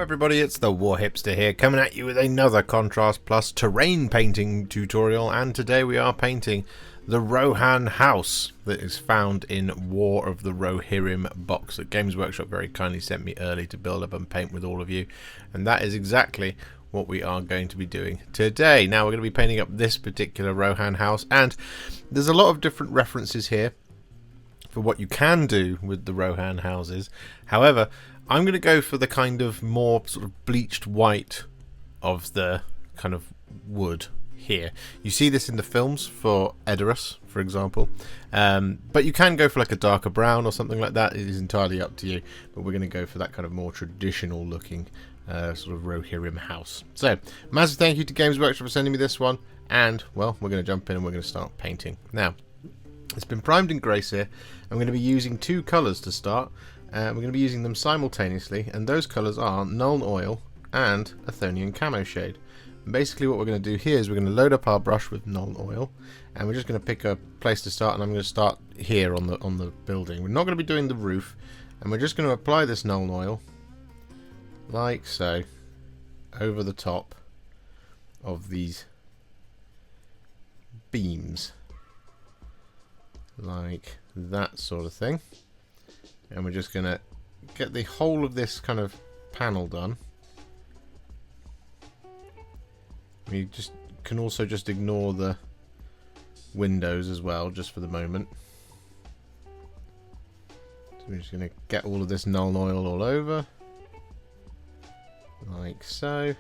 Everybody, it's the Warhipster here, coming at you with another Contrast Plus terrain painting tutorial, and today we are painting the Rohan house that is found in War of the Rohirrim box that Games Workshop very kindly sent me early to build up and paint with all of you, and that is exactly what we are going to be doing today. Now we're going to be painting up this particular Rohan house, and there's a lot of different references here for what you can do with the Rohan houses. However, I'm going to go for the kind of more sort of bleached white of the kind of wood here. You see this in the films for Edoras, for example, but you can go for like a darker brown or something like that. It is entirely up to you, but we're going to go for that kind of more traditional looking sort of Rohirrim house. So, massive thank you to Games Workshop for sending me this one, and well, we're going to jump in and we're going to start painting. Now, it's been primed in grace here. I'm going to be using two colours to start. We're going to be using them simultaneously, and those colours are Nuln Oil and Athonian Camoshade. Basically what we're going to do here is we're going to load up our brush with Nuln Oil, and we're just going to pick a place to start, and I'm going to start here on the building. We're not going to be doing the roof, and we're just going to apply this Nuln Oil like so over the top of these beams, like that sort of thing. And we're just going to get the whole of this kind of panel done. We just can also just ignore the windows as well, just for the moment. So we're just going to get all of this Nuln Oil all over, like so.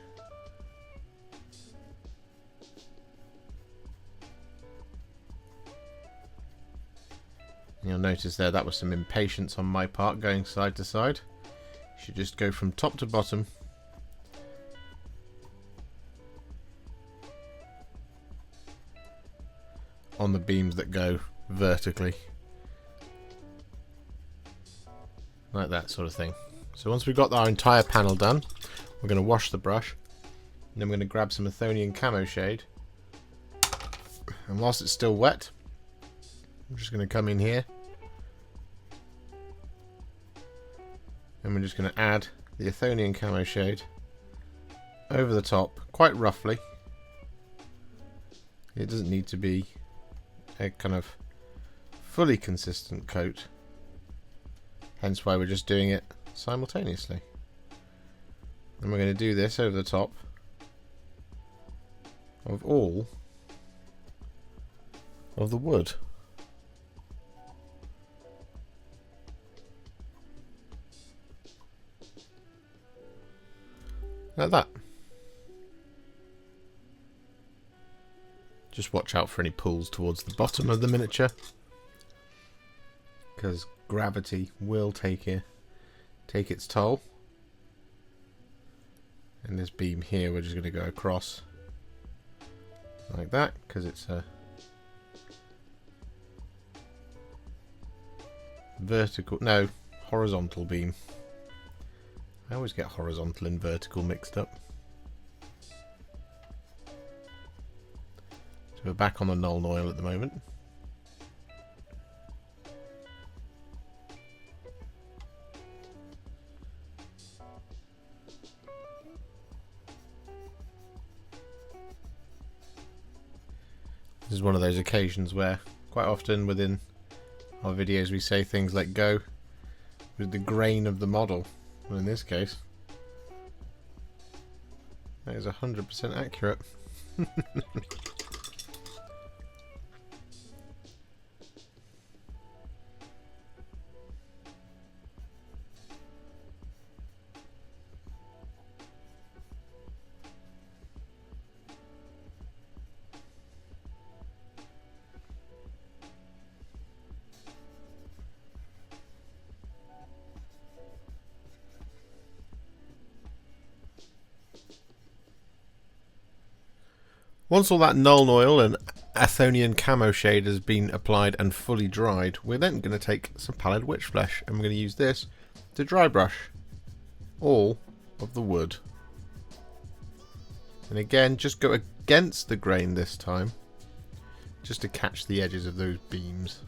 You'll notice there that was some impatience on my part going side to side. You should just go from top to bottom. On the beams that go vertically. Like that sort of thing. So once we've got our entire panel done, we're going to wash the brush. And then we're going to grab some Athonian Camoshade. And whilst it's still wet, I'm just going to come in here and we're just going to add the Athonian Camoshade over the top quite roughly. It doesn't need to be a kind of fully consistent coat, hence why we're just doing it simultaneously. And we're going to do this over the top of all of the wood. Like that. Just watch out for any pulls towards the bottom of the miniature, because gravity will take its toll. And this beam here, we're just going to go across like that, because it's a horizontal beam. I always get horizontal and vertical mixed up. So we're back on the Nuln Oil at the moment. This is one of those occasions where quite often within our videos we say things like go with the grain of the model. Well, in this case, That is 100% accurate. Once all that Nuln Oil and Athonian Camoshade has been applied and fully dried, we're then going to take some Pallid Witch Flesh and we're going to use this to dry brush all of the wood. And again, just go against the grain this time, just to catch the edges of those beams.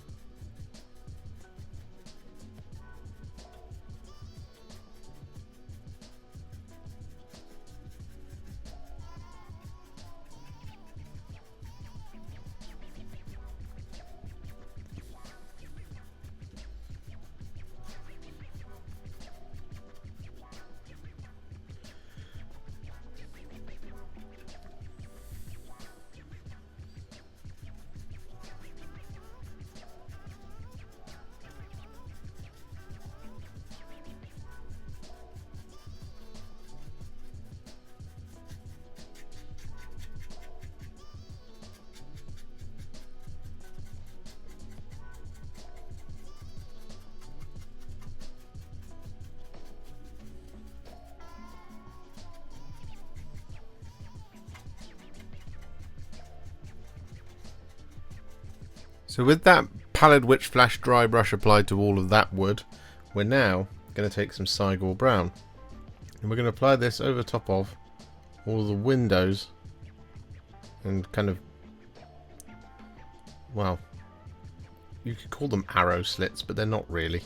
So with that Pallid Witch Flesh dry brush applied to all of that wood, we're now going to take some Cygor Brown. And we're going to apply this over top of all of the windows and kind of, well, you could call them arrow slits, but they're not really.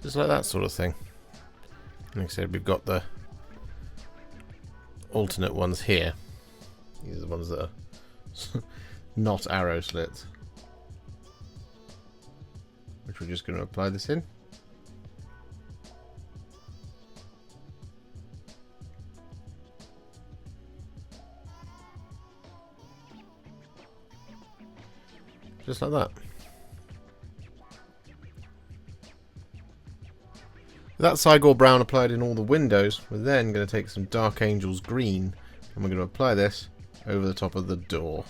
Just like that sort of thing. Like I said, we've got the alternate ones here. These are the ones that are not arrow slits. Which we're just going to apply this in. Just like that. With that Cygor Brown applied in all the windows, we're then going to take some Dark Angel's Green and we're going to apply this over the top of the door.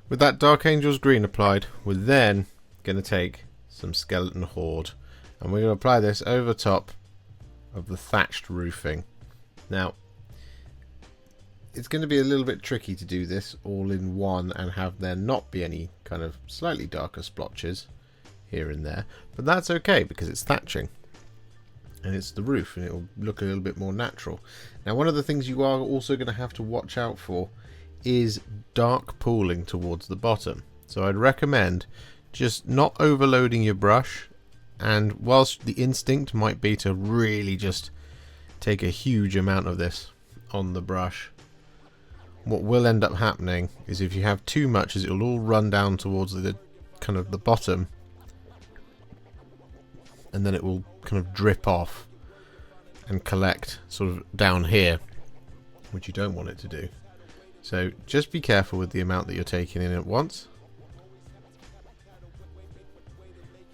With that Dark Angel's Green applied, we're then going to take some Skeleton Horde and we're going to apply this over top of the thatched roofing. Now, it's going to be a little bit tricky to do this all in one and have there not be any kind of slightly darker splotches here and there, but that's okay because it's thatching and it's the roof and it will look a little bit more natural. Now, one of the things you are also going to have to watch out for is dark pooling towards the bottom. So I'd recommend just not overloading your brush, and whilst the instinct might be to really just take a huge amount of this on the brush, what will end up happening is if you have too much, is it'll all run down towards the kind of the bottom, and then it will kind of drip off and collect sort of down here, which you don't want it to do. So just be careful with the amount that you're taking in at once.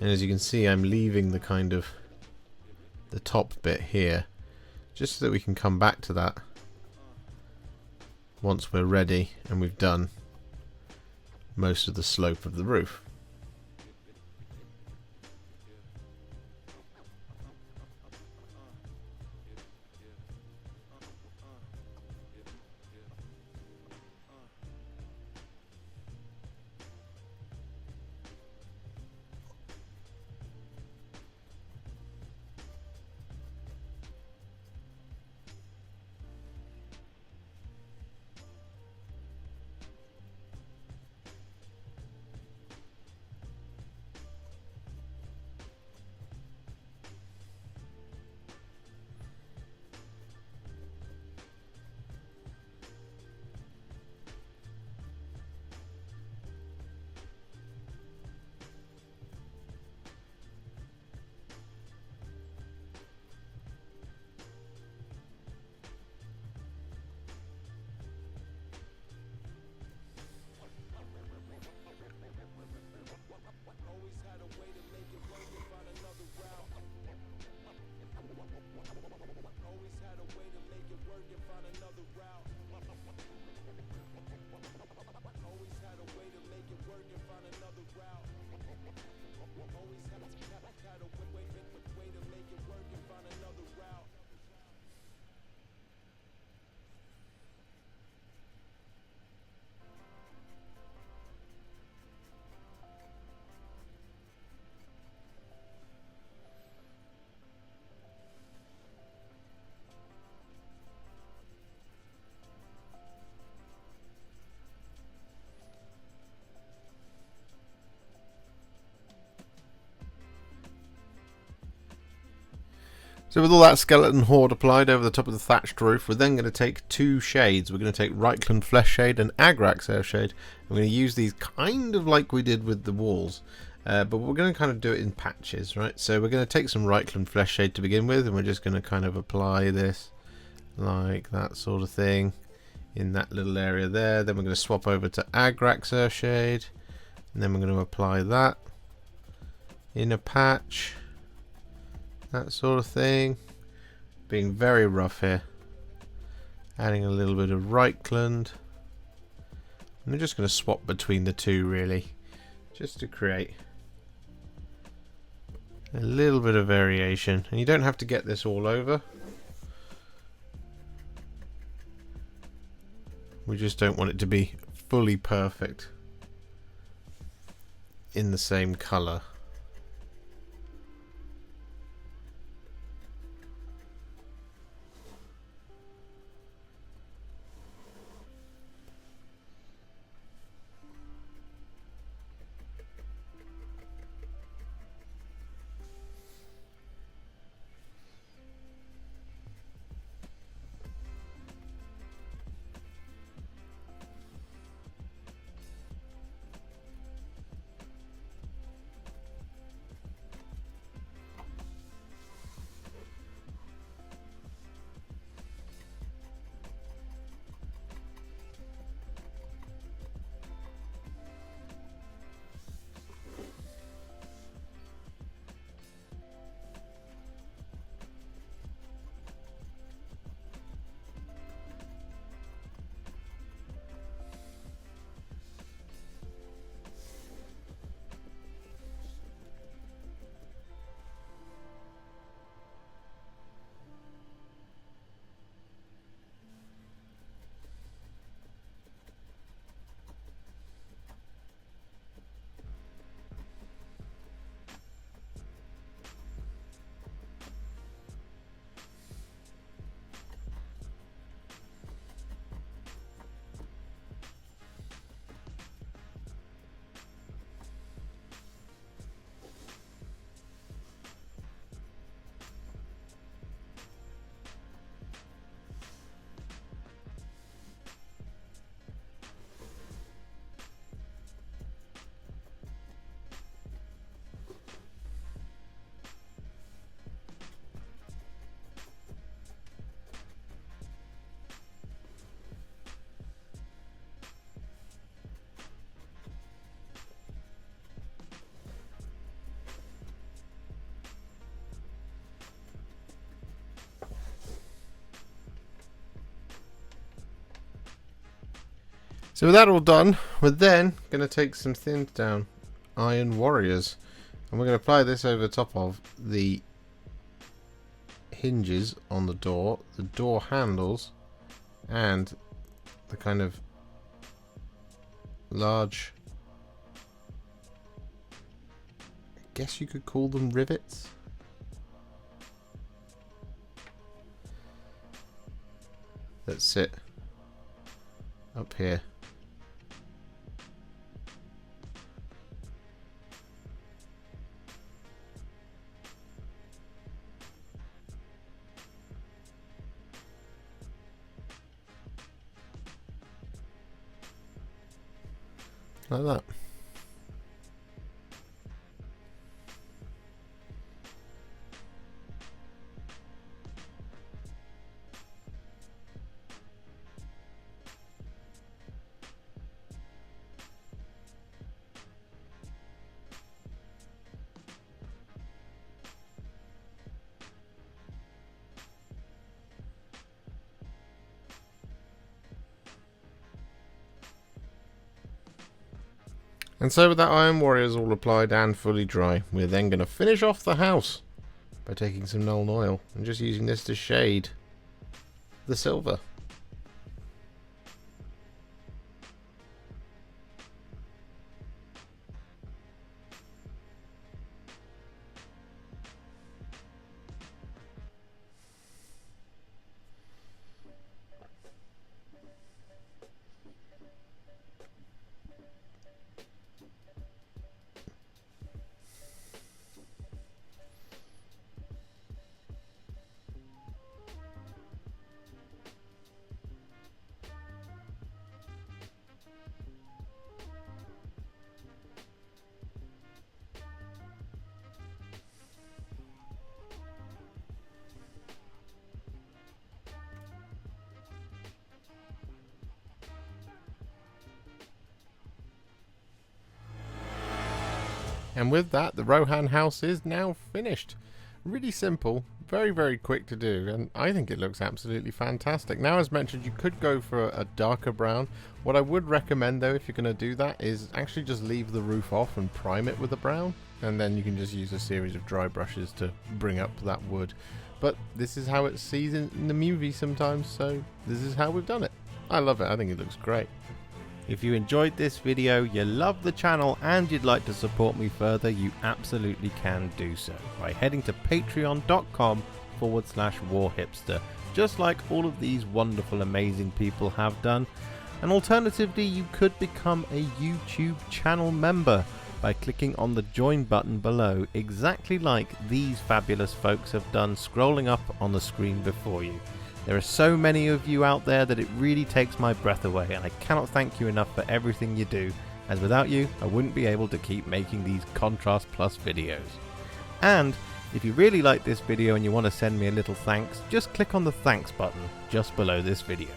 And as you can see, I'm leaving the kind of the top bit here just so that we can come back to that once we're ready and we've done most of the slope of the roof. So with all that skeleton horde applied over the top of the thatched roof, we're then going to take two shades. We're going to take Reikland Fleshshade and Agrax Earthshade. I'm going to use these kind of like we did with the walls, but we're going to kind of do it in patches, right? So we're going to take some Reikland Fleshshade to begin with, and we're just going to kind of apply this like that sort of thing in that little area there. Then we're going to swap over to Agrax Earthshade, and then we're going to apply that in a patch. That sort of thing. Being very rough here. Adding a little bit of Reikland. I'm just going to swap between the two really, just to create a little bit of variation. And you don't have to get this all over. We just don't want it to be fully perfect in the same colour. So with that all done, we're then going to take some thinned down Iron Warriors. And we're going to apply this over the top of the hinges on the door handles, and the kind of large, I guess you could call them rivets. That sit up here. Like that. And so with that Iron Warriors all applied and fully dry, we're then going to finish off the house by taking some Nuln Oil and just using this to shade the silver. And with that, the Rohan house is now finished. Really simple, very, very quick to do, and I think it looks absolutely fantastic. Now, as mentioned, you could go for a darker brown. What I would recommend, though, if you're going to do that, is actually just leave the roof off and prime it with a brown, and then you can just use a series of dry brushes to bring up that wood. But this is how it sees in the movie sometimes, so this is how we've done it. I love it. I think it looks great. If you enjoyed this video, you love the channel, and you'd like to support me further, you absolutely can do so by heading to patreon.com/warhipster, just like all of these wonderful, amazing people have done. And alternatively, you could become a YouTube channel member by clicking on the join button below, exactly like these fabulous folks have done, scrolling up on the screen before you. There are so many of you out there that it really takes my breath away, and I cannot thank you enough for everything you do, as without you I wouldn't be able to keep making these Contrast Plus videos. And if you really like this video and you want to send me a little thanks, just click on the thanks button just below this video.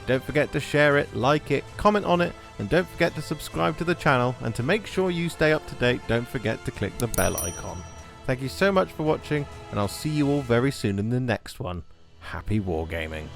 Don't forget to share it, like it, comment on it, and don't forget to subscribe to the channel, and to make sure you stay up to date, don't forget to click the bell icon. Thank you so much for watching, and I'll see you all very soon in the next one. Happy wargaming.